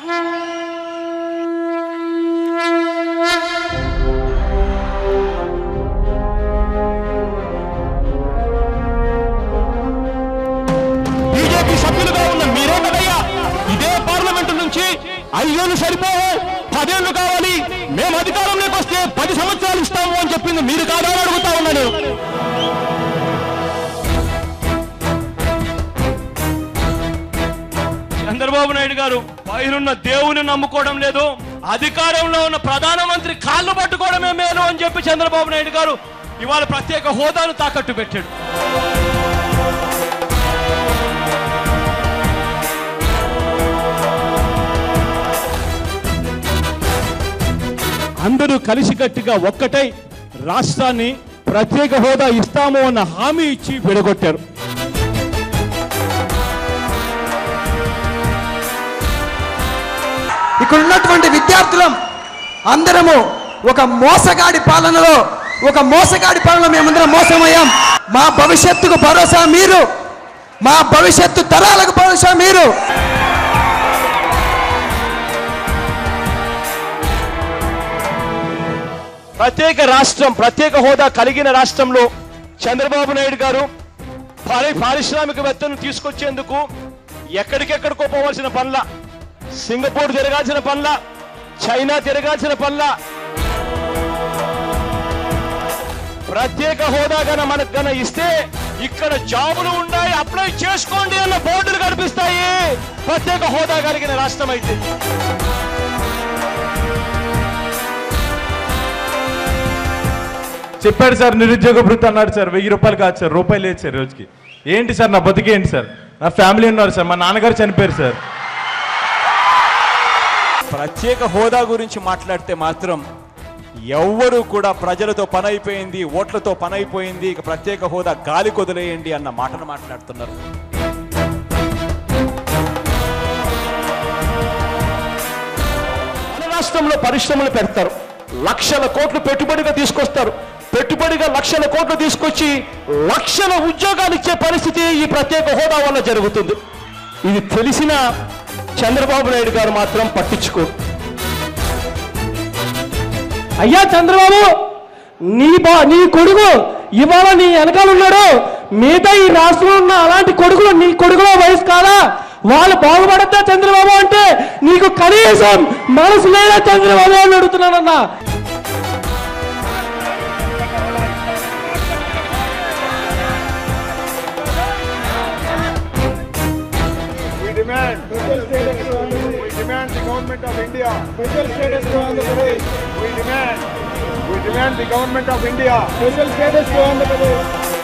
BJP సభ్యులుగా ఉన్న మీరే కదయ్యా ఇదే పార్లమెంటు నుంచి 5 ఏళ్ళు సరిపోవు 10 ఏళ్ళు కావాలి, మేము అధికారంలోకి వస్తే 10 సంవత్సరాలు ఇస్తాము అని చెప్పింది మీరు కాదా అని అడుగుతా ఉన్నాను. చంద్రబాబు నాయుడు గారు పైనున్న దేవుని నమ్ముకోవడం లేదు, అధికారంలో ఉన్న ప్రధానమంత్రి కాళ్ళు పట్టుకోవడమే మేలు అని చెప్పి చంద్రబాబు నాయుడు గారు ఇవాళ ప్రత్యేక హోదాను తాకట్టు పెట్టాడు. అందరూ కలిసికట్టుగా ఒక్కటై రాష్ట్రాన్ని ప్రత్యేక హోదా ఇస్తాము అన్న హామీ ఇచ్చి విడగొట్టారు. ఇక్కడ ఉన్నటువంటి విద్యార్థులం అందరము ఒక మోసగాడి పాలనలో మేమందరం మోసమయ్యాం. మా భవిష్యత్తుకు భరోసా మీరు, మా భవిష్యత్తు తరాలకు భరోసా మీరు. ప్రత్యేక హోదా కలిగిన రాష్ట్రంలో చంద్రబాబు నాయుడు గారు పారిశ్రామికవేత్తను తీసుకొచ్చేందుకు ఎక్కడికెక్కడికో పోవాల్సిన పనుల, సింగపూర్ తిరగాల్సిన పనుల, చైనా తిరగాల్సిన పనుల, ప్రత్యేక హోదా మనకు ఇస్తే ఇక్కడ జాబులు ఉన్నాయి, అప్లై చేసుకోండి అన్న బోర్డులు కనిపిస్తాయి. ప్రత్యేక హోదా కలిగిన రాష్ట్రం అయితే చెప్పాడు సార్, నిరుద్యోగ భృతి అన్నాడు సార్. 1000 రూపాయలు కాదు సార్, రూపాయలు లేదు సార్ రోజుకి. ఏంటి సార్ నా బతికేంటి సార్? నా ఫ్యామిలీ ఉన్నారు సార్, మా నాన్నగారు చనిపోయారు సార్. ప్రత్యేక హోదా గురించి మాట్లాడితే మాత్రం ఎవ్వరూ కూడా ప్రజలతో పని అయిపోయింది, ఓట్లతో పని అయిపోయింది, ఇక ప్రత్యేక హోదా గాలి కొదిలేయండి అన్న మాటను మాట్లాడుతున్నారు. మన రాష్ట్రంలో పరిశ్రమలు పెడతారు, లక్షల కోట్లు పెట్టుబడిగా తీసుకొస్తారు, పెట్టుబడిగా లక్షల కోట్లు తీసుకొచ్చి లక్షల ఉద్యోగాలు ఇచ్చే పరిస్థితి ఈ ప్రత్యేక హోదా వల్ల జరుగుతుంది. ఇది తెలిసిన చంద్రబాబు నాయుడు గారు మాత్రం పట్టించుకోరు. అయ్యా చంద్రబాబు, నీ కొడుకు ఇవాళ నీ వెనకాల ఉన్నాడు, మిగతా ఈ రాష్ట్రంలో ఉన్న అలాంటి కొడుకులు నీ కొడుకులో వయసు కాదా? వాళ్ళు బాగుపడద్దా చంద్రబాబు అంటే నీకు కనీసం మనసు లేదా చంద్రబాబు అని అడుగుతున్నానన్నా. We demand the government of India. Special status to Andhra Pradesh. We demand the government of India. Special status to Andhra Pradesh.